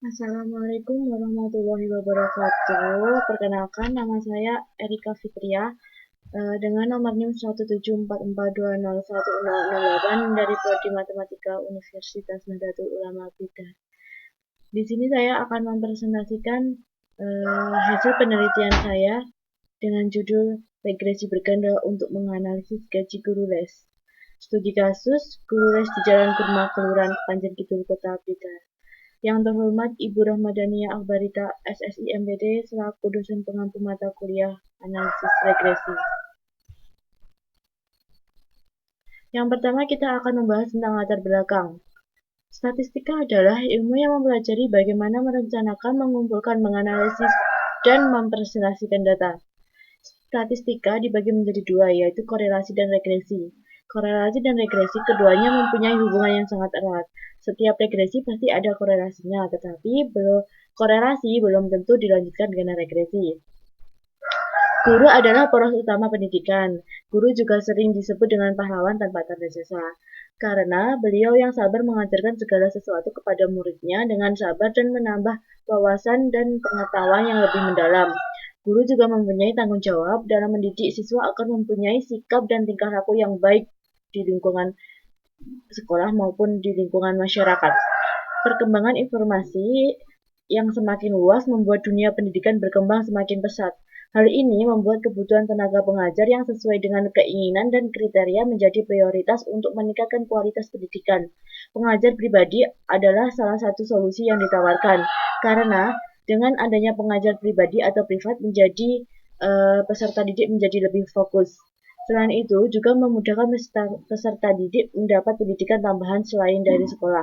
Assalamualaikum warahmatullahi wabarakatuh. Perkenalkan, nama saya Erika Fitria dengan nomor NIM 174420168 dari Prodi Matematika Universitas Nahdlatul Ulama Bidar. Di sini saya akan mempresentasikan hasil penelitian saya dengan judul Regresi Berganda untuk menganalisis gaji guru les. Studi kasus guru les di Jalan Kurma, Kelurahan Panjen Kidul, Kota Blitar. Yang terhormat Ibu Rahmadania Akbarita, SSI MPD, selaku dosen pengampu mata kuliah analisis regresi. Yang pertama kita akan membahas tentang latar belakang. Statistika adalah ilmu yang mempelajari bagaimana merencanakan, mengumpulkan, menganalisis, dan mempresentasikan data. Statistika dibagi menjadi dua, yaitu korelasi dan regresi. Korelasi dan regresi keduanya mempunyai hubungan yang sangat erat. Setiap regresi pasti ada korelasinya, tetapi korelasi belum tentu dilanjutkan dengan regresi. Guru adalah poros utama pendidikan. Guru juga sering disebut dengan pahlawan tanpa tanda jasa, karena beliau yang sabar mengajarkan segala sesuatu kepada muridnya dengan sabar dan menambah wawasan dan pengetahuan yang lebih mendalam. Guru juga mempunyai tanggung jawab dalam mendidik siswa agar mempunyai sikap dan tingkah laku yang baik di lingkungan sekolah maupun di lingkungan masyarakat. Perkembangan informasi yang semakin luas membuat dunia pendidikan berkembang semakin pesat. Hal ini membuat kebutuhan tenaga pengajar yang sesuai dengan keinginan dan kriteria menjadi prioritas untuk meningkatkan kualitas pendidikan. Pengajar pribadi adalah salah satu solusi yang ditawarkan, karena dengan adanya pengajar pribadi atau privat menjadi peserta didik menjadi lebih fokus. Selain itu, juga memudahkan peserta didik mendapat pendidikan tambahan selain dari sekolah.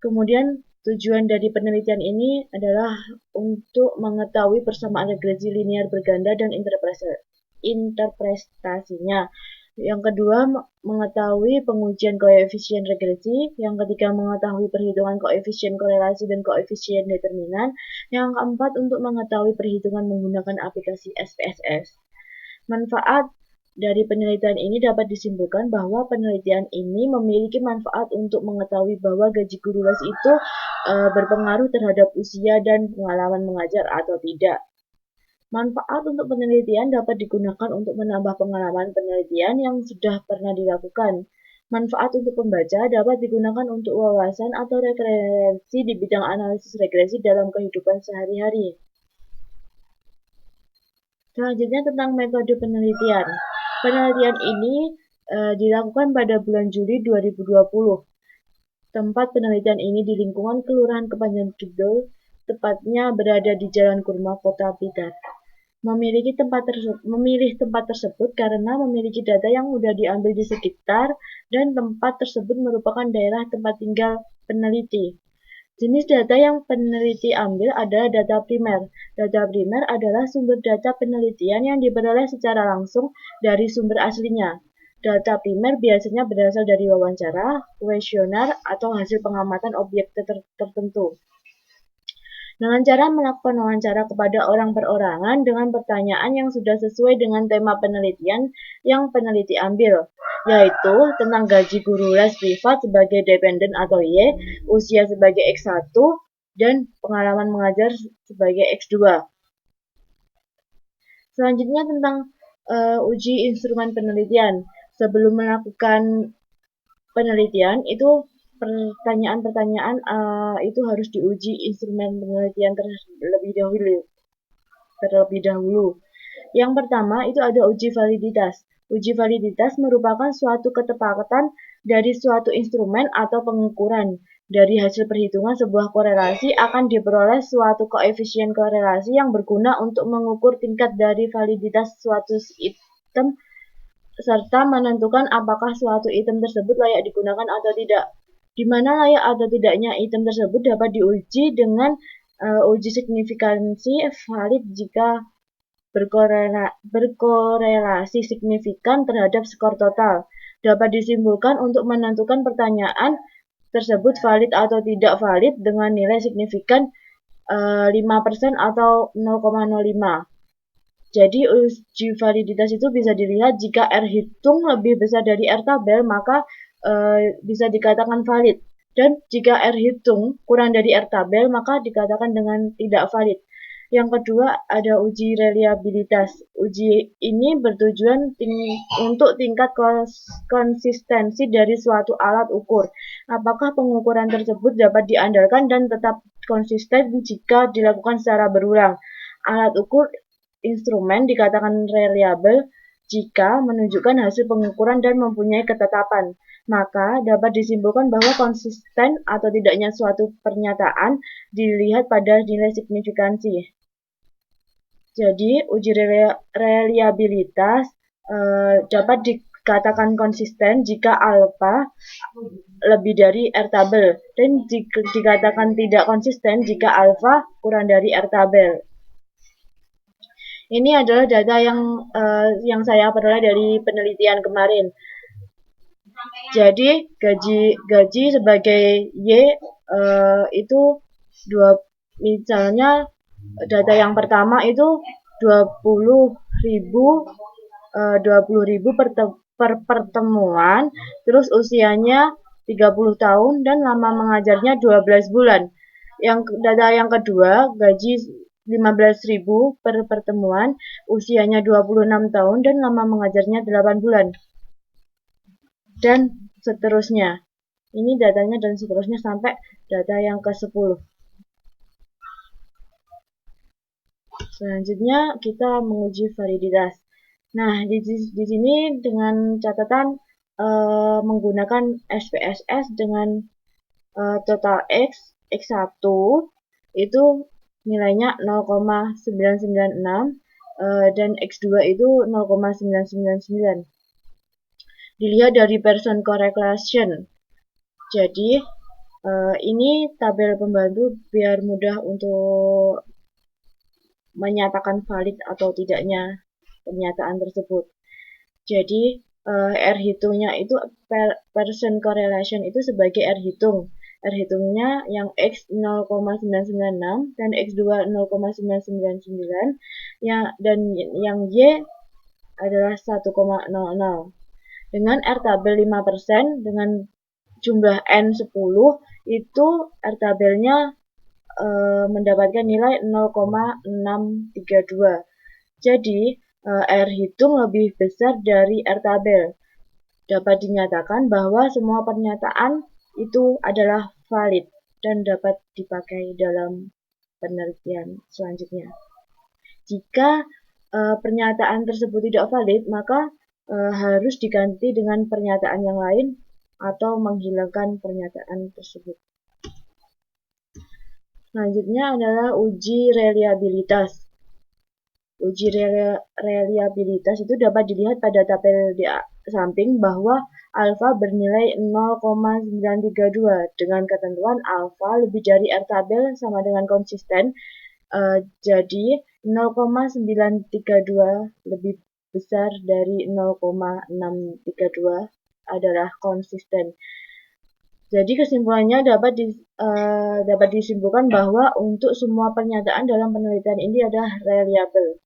Kemudian, tujuan dari penelitian ini adalah untuk mengetahui persamaan regresi linear berganda dan interpretasinya. Yang kedua, mengetahui pengujian koefisien regresi. Yang ketiga, mengetahui perhitungan koefisien korelasi dan koefisien determinan. Yang keempat, untuk mengetahui perhitungan menggunakan aplikasi SPSS. Manfaat dari penelitian ini dapat disimpulkan bahwa penelitian ini memiliki manfaat untuk mengetahui bahwa gaji guru les itu berpengaruh terhadap usia dan pengalaman mengajar atau tidak. Manfaat untuk penelitian dapat digunakan untuk menambah pengalaman penelitian yang sudah pernah dilakukan. Manfaat untuk pembaca dapat digunakan untuk wawasan atau referensi di bidang analisis regresi dalam kehidupan sehari-hari. Selanjutnya tentang metode penelitian. Penelitian ini dilakukan pada bulan Juli 2020. Tempat penelitian ini di lingkungan Kelurahan Kepanjen Kidul, tepatnya berada di Jalan Kurma, Kota Blitar. Memilih tempat tersebut karena memiliki data yang mudah diambil di sekitar dan tempat tersebut merupakan daerah tempat tinggal peneliti. Jenis data yang peneliti ambil adalah data primer. Data primer adalah sumber data penelitian yang diperoleh secara langsung dari sumber aslinya. Data primer biasanya berasal dari wawancara, kuesioner, atau hasil pengamatan objek tertentu. Dengan cara melakukan wawancara kepada orang perorangan dengan pertanyaan yang sudah sesuai dengan tema penelitian yang peneliti ambil, yaitu tentang gaji guru les privat sebagai dependen atau Y, usia sebagai X1, dan pengalaman mengajar sebagai X2. Selanjutnya tentang uji instrumen penelitian. Sebelum melakukan penelitian, itu pertanyaan-pertanyaan itu harus diuji instrumen penelitian terlebih dahulu. Yang pertama itu ada uji validitas. Uji validitas merupakan suatu ketepatan dari suatu instrumen atau pengukuran. Dari hasil perhitungan sebuah korelasi akan diperoleh suatu koefisien korelasi yang berguna untuk mengukur tingkat dari validitas suatu item serta menentukan apakah suatu item tersebut layak digunakan atau tidak. Di mana layak atau tidaknya item tersebut dapat diuji dengan uji signifikansi valid jika berkorelasi signifikan terhadap skor total. Dapat disimpulkan untuk menentukan pertanyaan tersebut valid atau tidak valid dengan nilai signifikan 5% atau 0,05. Jadi uji validitas itu bisa dilihat jika R hitung lebih besar dari R tabel, maka bisa dikatakan valid. Dan jika R hitung kurang dari R tabel, maka dikatakan dengan tidak valid. Yang kedua ada uji reliabilitas. Uji ini bertujuan untuk tingkat konsistensi dari suatu alat ukur. Apakah pengukuran tersebut dapat diandalkan dan tetap konsisten jika dilakukan secara berulang. Alat ukur instrumen dikatakan reliable jika menunjukkan hasil pengukuran dan mempunyai ketetapan. Maka dapat disimpulkan bahwa konsisten atau tidaknya suatu pernyataan dilihat pada nilai signifikansi. Jadi, uji reliabilitas dapat dikatakan konsisten jika alfa lebih dari R tabel dan dikatakan tidak konsisten jika alfa kurang dari R tabel. Ini adalah data yang saya peroleh dari penelitian kemarin. Jadi gaji sebagai Y itu misalnya data yang pertama itu 20.000 per pertemuan, terus usianya 30 tahun dan lama mengajarnya 12 bulan. Yang data yang kedua, gaji 15.000 per pertemuan, usianya 26 tahun dan lama mengajarnya 8 bulan. Dan seterusnya. Ini datanya dan seterusnya sampai data yang ke-10. Selanjutnya kita menguji validitas. Nah, di sini dengan catatan menggunakan SPSS dengan total X1 itu nilainya 0,996 dan X2 itu 0,999. Dilihat dari person correlation. Jadi ini tabel pembantu biar mudah untuk menyatakan valid atau tidaknya pernyataan tersebut. Jadi R hitungnya itu person correlation itu sebagai R hitung. R hitungnya yang X 0,996 dan X2 0,999 dan yang Y adalah 1,00. Dengan R tabel 5% dengan jumlah N 10 itu R tabelnya mendapatkan nilai 0,632. Jadi R hitung lebih besar dari R tabel. Dapat dinyatakan bahwa semua pernyataan itu adalah valid dan dapat dipakai dalam penelitian selanjutnya. Jika pernyataan tersebut tidak valid, maka harus diganti dengan pernyataan yang lain atau menghilangkan pernyataan tersebut. Selanjutnya adalah uji reliabilitas. Uji reliabilitas itu dapat dilihat pada tabel di samping bahwa alfa bernilai 0,932 dengan ketentuan alfa lebih dari R tabel sama dengan konsisten. Jadi 0,932 lebih besar dari 0,632 adalah konsisten. Jadi kesimpulannya dapat disimpulkan bahwa untuk semua pernyataan dalam penelitian ini adalah reliable.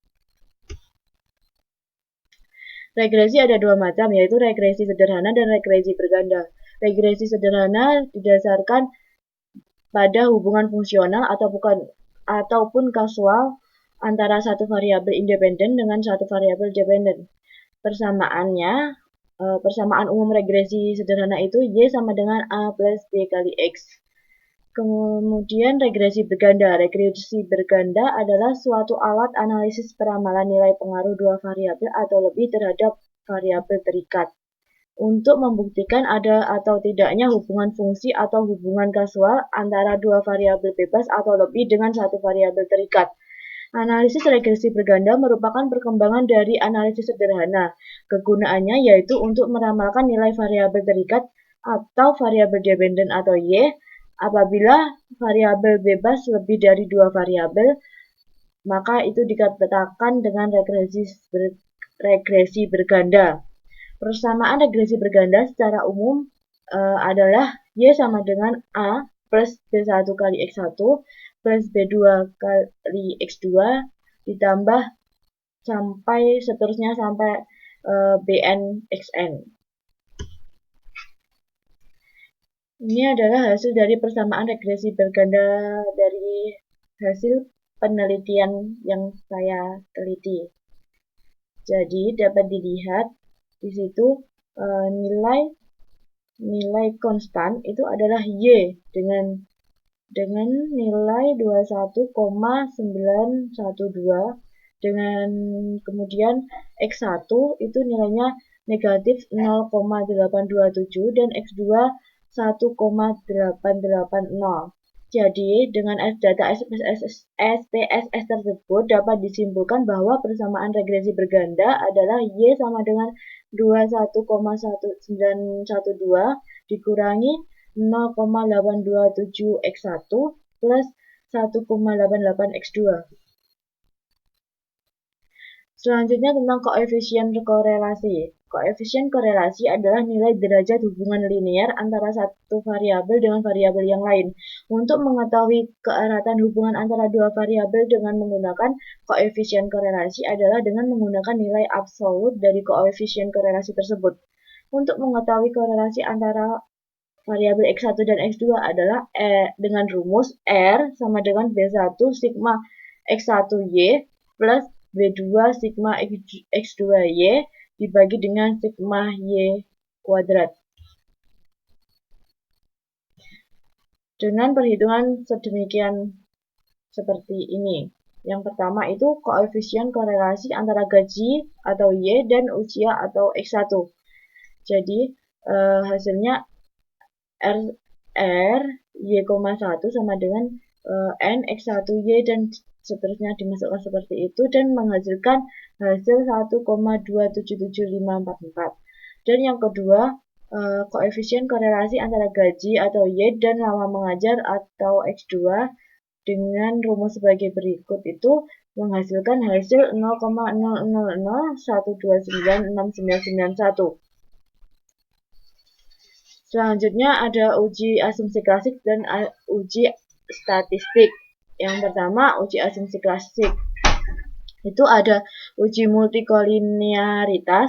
Regresi ada dua macam, yaitu regresi sederhana dan regresi berganda. Regresi sederhana didasarkan pada hubungan fungsional ataupun kasual antara satu variabel independen dengan satu variabel dependen. Persamaan umum regresi sederhana itu Y sama dengan A plus B kali X. Kemudian regresi berganda. Regresi berganda adalah suatu alat analisis peramalan nilai pengaruh dua variabel atau lebih terhadap variabel terikat. Untuk membuktikan ada atau tidaknya hubungan fungsi atau hubungan kasual antara dua variabel bebas atau lebih dengan satu variabel terikat. Analisis regresi berganda merupakan perkembangan dari analisis sederhana. Kegunaannya yaitu untuk meramalkan nilai variabel terikat atau variabel dependen atau Y. Apabila variabel bebas lebih dari dua variabel, maka itu dikatakan dengan regresi berganda. Persamaan regresi berganda secara umum adalah Y sama dengan A plus B1 kali X1 plus B2 kali X2 ditambah sampai seterusnya sampai Bn Xn. Ini adalah hasil dari persamaan regresi berganda dari hasil penelitian yang saya teliti. Jadi dapat dilihat di situ nilai nilai konstan itu adalah y dengan nilai 21,912, dengan kemudian X1 itu nilainya negatif 0,827 dan X2 1,880. Jadi, dengan data SPSS tersebut dapat disimpulkan bahwa persamaan regresi berganda adalah Y sama dengan 21,1912 dikurangi 0,827 X1 plus 1,88 X2. Selanjutnya tentang koefisien korelasi. Koefisien korelasi adalah nilai derajat hubungan linear antara satu variabel dengan variabel yang lain. Untuk mengetahui keeratan hubungan antara dua variabel dengan menggunakan koefisien korelasi adalah dengan menggunakan nilai absolut dari koefisien korelasi tersebut. Untuk mengetahui korelasi antara variabel X1 dan X2 adalah dengan rumus R sama dengan B1 sigma X1Y plus B2 sigma X2Y dibagi dengan sigma Y kuadrat. Dengan perhitungan sedemikian seperti ini. Yang pertama itu koefisien korelasi antara gaji atau Y dan usia atau X1. Jadi hasilnya R Y,1 sama dengan N X1Y dan seterusnya dimasukkan seperti itu dan menghasilkan hasil 1,27754. Dan yang kedua, koefisien korelasi antara gaji atau Y dan lama mengajar atau X2 dengan rumus sebagai berikut itu menghasilkan hasil 0,0001296991. Selanjutnya ada uji asumsi klasik dan uji statistik. Yang pertama, uji asumsi klasik. Itu ada uji multikolinearitas,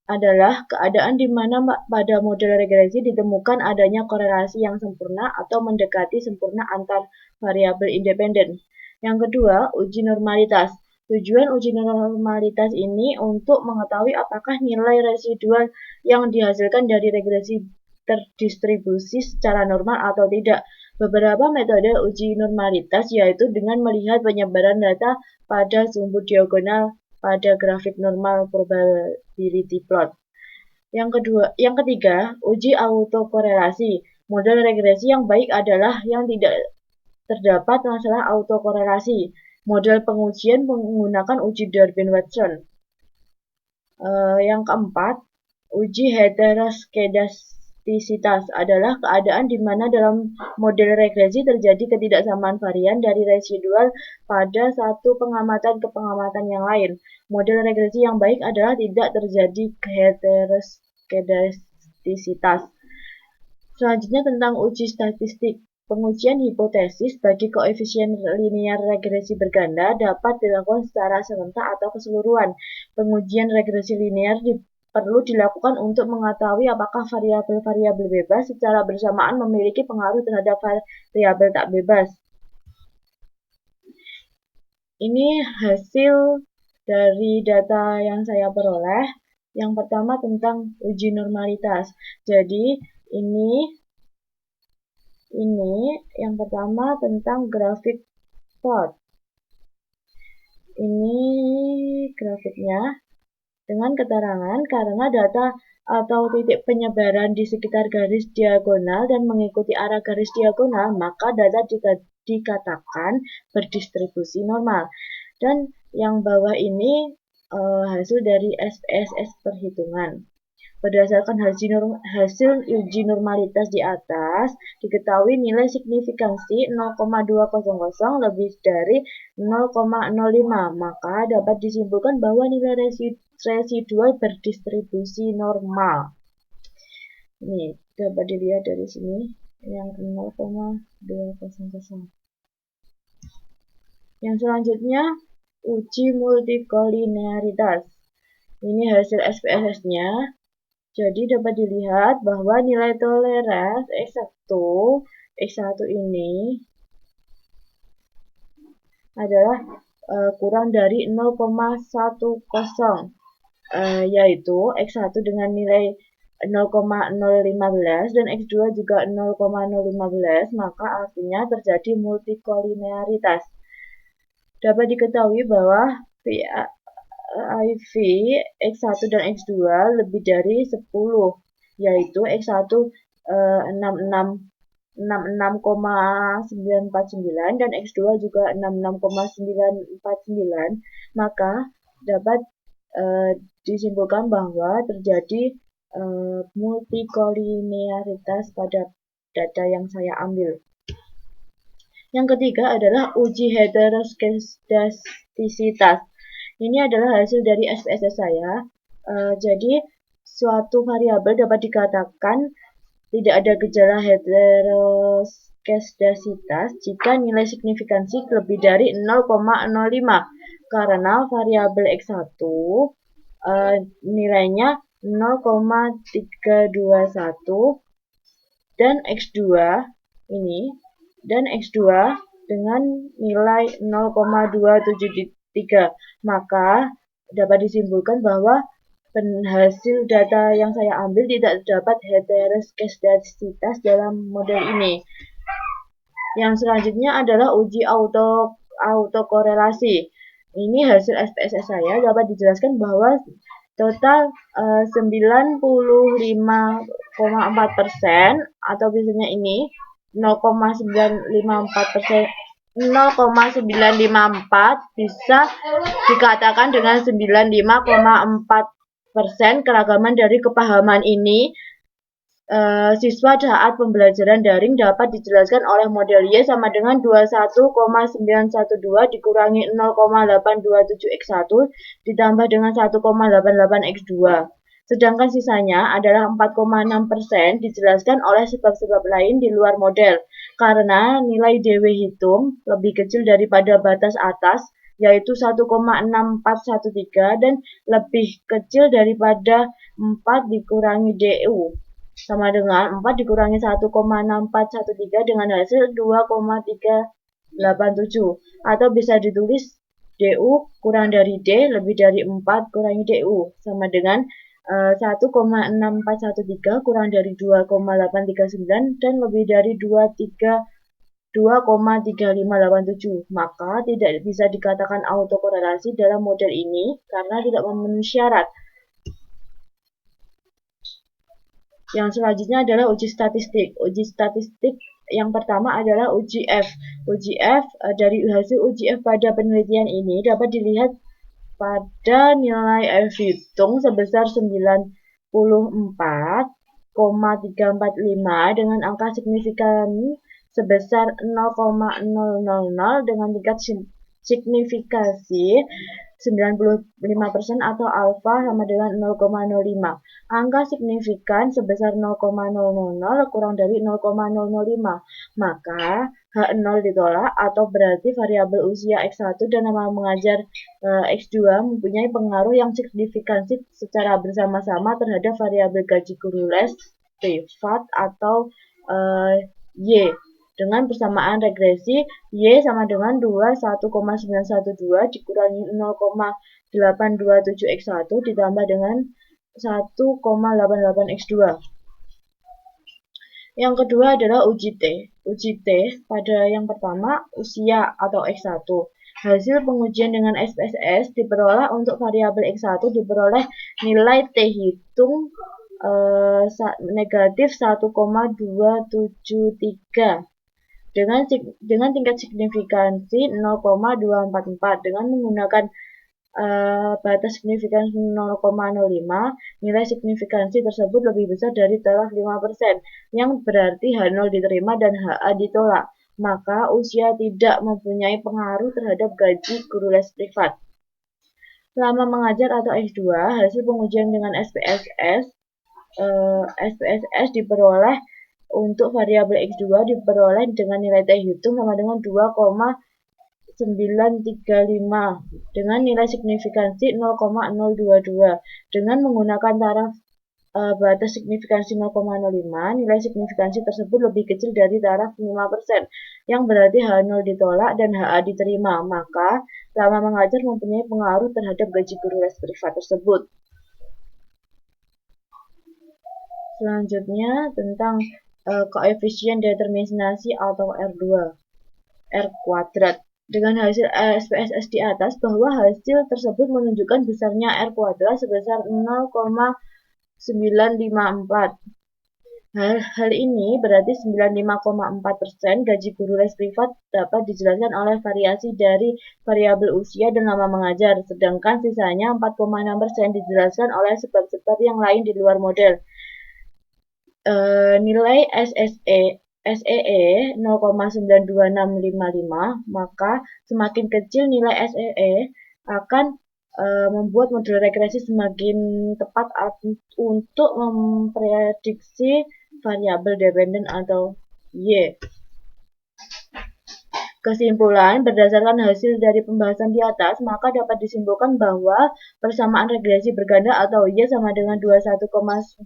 adalah keadaan di mana pada model regresi ditemukan adanya korelasi yang sempurna atau mendekati sempurna antar variabel independen. Yang kedua, uji normalitas. Tujuan uji normalitas ini untuk mengetahui apakah nilai residual yang dihasilkan dari regresi terdistribusi secara normal atau tidak. Beberapa metode uji normalitas yaitu dengan melihat penyebaran data pada sumbu diagonal pada grafik normal probability plot. Yang ketiga, uji autokorelasi. Model regresi yang baik adalah yang tidak terdapat masalah autokorelasi. Model pengujian menggunakan uji Darwin-Watson. Yang keempat, uji heteroskedastisitas adalah keadaan di mana dalam model regresi terjadi ketidaksamaan varian dari residual pada satu pengamatan ke pengamatan yang lain. Model regresi yang baik adalah tidak terjadi heteroskedastisitas. Selanjutnya tentang uji statistik. Pengujian hipotesis bagi koefisien linear regresi berganda dapat dilakukan secara serentak atau keseluruhan. Pengujian regresi linear perlu dilakukan untuk mengetahui apakah variabel-variabel bebas secara bersamaan memiliki pengaruh terhadap variabel tak bebas. Ini hasil dari data yang saya peroleh. Yang pertama tentang uji normalitas. Jadi ini yang pertama tentang grafik plot. Ini grafiknya dengan keterangan karena data atau titik penyebaran di sekitar garis diagonal dan mengikuti arah garis diagonal, maka data dikatakan berdistribusi normal. Dan yang bawah ini hasil dari SPSS perhitungan. Berdasarkan hasil uji normalitas di atas, diketahui nilai signifikansi 0,200 lebih dari 0,05, maka dapat disimpulkan bahwa nilai residual berdistribusi normal. Ini dapat dilihat dari sini yang 0,200. Yang selanjutnya, uji multikolinearitas. Ini hasil SPSS-nya. Jadi dapat dilihat bahwa nilai toleransi X1 ini adalah kurang dari 0,10, yaitu X1 dengan nilai 0,015 dan X2 juga 0,015, maka artinya terjadi multikolinearitas. Dapat diketahui bahwa PIV X1 dan X2 lebih dari 10, yaitu X1 66,949 dan X2 juga 66,949, maka dapat disimpulkan bahwa terjadi multikolinearitas pada data yang saya ambil. Yang ketiga adalah uji heteroskedastisitas. Ini adalah hasil dari SPSS saya. Jadi suatu variabel dapat dikatakan tidak ada gejala heteroskedastisitas jika nilai signifikansi lebih dari 0,05, karena variabel X1 nilainya 0,321 dan X2 dengan nilai 0,273, maka dapat disimpulkan bahwa hasil data yang saya ambil tidak terdapat heteroskedastisitas dalam model ini. Yang selanjutnya adalah uji autokorelasi. Ini hasil SPSS saya, dapat dijelaskan bahwa total 95,4% atau biasanya ini 0,954%, 0,954 bisa dikatakan dengan 95,4% keragaman dari kepahaman ini. Siswa saat pembelajaran daring dapat dijelaskan oleh model Y sama dengan 21,912 dikurangi 0,827 X1 ditambah dengan 1,88 X2. Sedangkan sisanya adalah 4,6% dijelaskan oleh sebab-sebab lain di luar model, karena nilai DW hitung lebih kecil daripada batas atas, yaitu 1,6413 dan lebih kecil daripada 4 dikurangi DU, sama dengan 4 dikurangi 1,6413 dengan hasil 2,387, atau bisa ditulis DU kurang dari D lebih dari 4 kurangi DU, sama dengan 1,6413 kurang dari 2,839 dan lebih dari 2,3587, maka tidak bisa dikatakan autokorelasi dalam model ini karena tidak memenuhi syarat. Yang selanjutnya adalah uji statistik. Uji statistik yang pertama adalah uji F. Uji F, dari hasil uji F pada penelitian ini dapat dilihat pada nilai F hitung sebesar 94,345 dengan angka signifikan sebesar 0,000 dengan tingkat signifikasi 95% atau alfa sama dengan 0,05. Angka signifikan sebesar 0,000 kurang dari 0,005, maka H0 ditolak, atau berarti variabel usia X1 dan nama mengajar X2 mempunyai pengaruh yang signifikansi secara bersama-sama terhadap variabel gaji guru les, privat, atau Y. Dengan persamaan regresi, Y sama dengan 21,912 dikurangi 0,827 X1 ditambah dengan 1,88 X2. Yang kedua adalah uji T. Uji T pada yang pertama usia atau X1. Hasil pengujian dengan SPSS diperoleh untuk variabel X1 diperoleh nilai T hitung negatif 1,273 dengan tingkat signifikansi 0,244 dengan menggunakan batas signifikansi 0,05, nilai signifikansi tersebut lebih besar dari taraf 5%, yang berarti H0 diterima dan HA ditolak. Maka usia tidak mempunyai pengaruh terhadap gaji guru les privat. Lama mengajar atau X2, hasil pengujian dengan SPSS diperoleh untuk variabel X2 diperoleh dengan nilai T hitung sama dengan 2,935 dengan nilai signifikansi 0,022 dengan menggunakan taraf batas signifikansi 0,05, nilai signifikansi tersebut lebih kecil dari taraf 5%, yang berarti H0 ditolak dan HA diterima, maka lama mengajar mempunyai pengaruh terhadap gaji guru les privat tersebut. Selanjutnya tentang koefisien determinasi atau R2, R kuadrat. Dengan hasil SPSS di atas, bahwa hasil tersebut menunjukkan besarnya R kuadrat sebesar 0,954. Hal ini berarti 95,4% gaji guru les privat dapat dijelaskan oleh variasi dari variabel usia dan lama mengajar, sedangkan sisanya 4,6% dijelaskan oleh sebab-sebab yang lain di luar model. Nilai SEE 0,92655, maka semakin kecil nilai SEE akan membuat model regresi semakin tepat untuk memprediksi variabel dependen atau Y. Kesimpulan, berdasarkan hasil dari pembahasan di atas, maka dapat disimpulkan bahwa persamaan regresi berganda atau Y sama dengan 21,912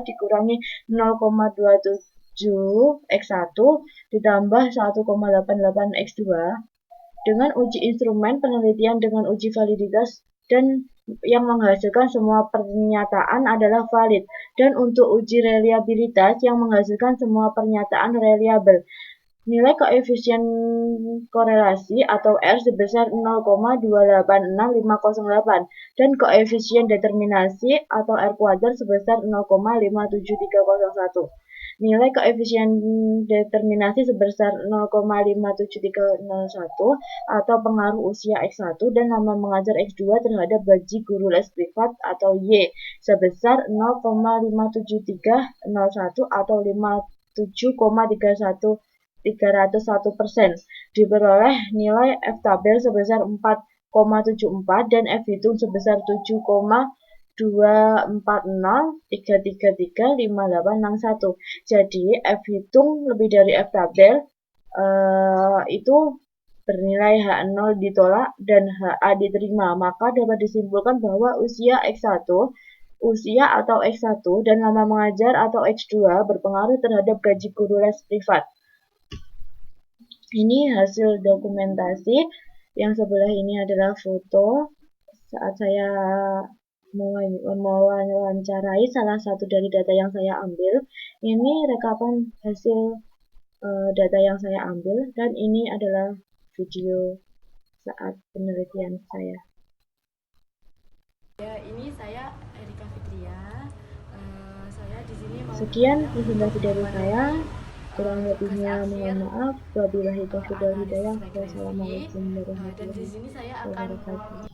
dikurangi 0,27 X1 ditambah 1,88 X2 dengan uji instrumen penelitian dengan uji validitas dan yang menghasilkan semua pernyataan adalah valid, dan untuk uji reliabilitas yang menghasilkan semua pernyataan reliable. Nilai koefisien korelasi atau R sebesar 0,286508 dan koefisien determinasi atau R kuadrat sebesar 0,57301. Nilai koefisien determinasi sebesar 0,57301 atau pengaruh usia X1 dan lama mengajar X2 terhadap gaji guru les privat atau Y sebesar 0,57301 atau 57,301%. Diperoleh nilai F tabel sebesar 4,74 dan F hitung sebesar 7,240,333,5861. Jadi F hitung lebih dari F tabel itu bernilai H0 ditolak dan HA diterima, maka dapat disimpulkan bahwa usia X1 atau X1 dan lama mengajar atau X2 berpengaruh terhadap gaji guru les privat. Ini hasil dokumentasi. Yang sebelah ini adalah foto saat saya mewawancarai salah satu dari data yang saya ambil. Ini rekapan hasil data yang saya ambil, dan ini adalah video saat penelitian saya. Ya, ini saya Erika Fitria. Saya di sini mau Sekian presentasi dari saya. Kurang lebihnya mohon maaf. Wabillahi taufiq wal hidayah. Wassalamualaikum warahmatullahi wabarakatuh.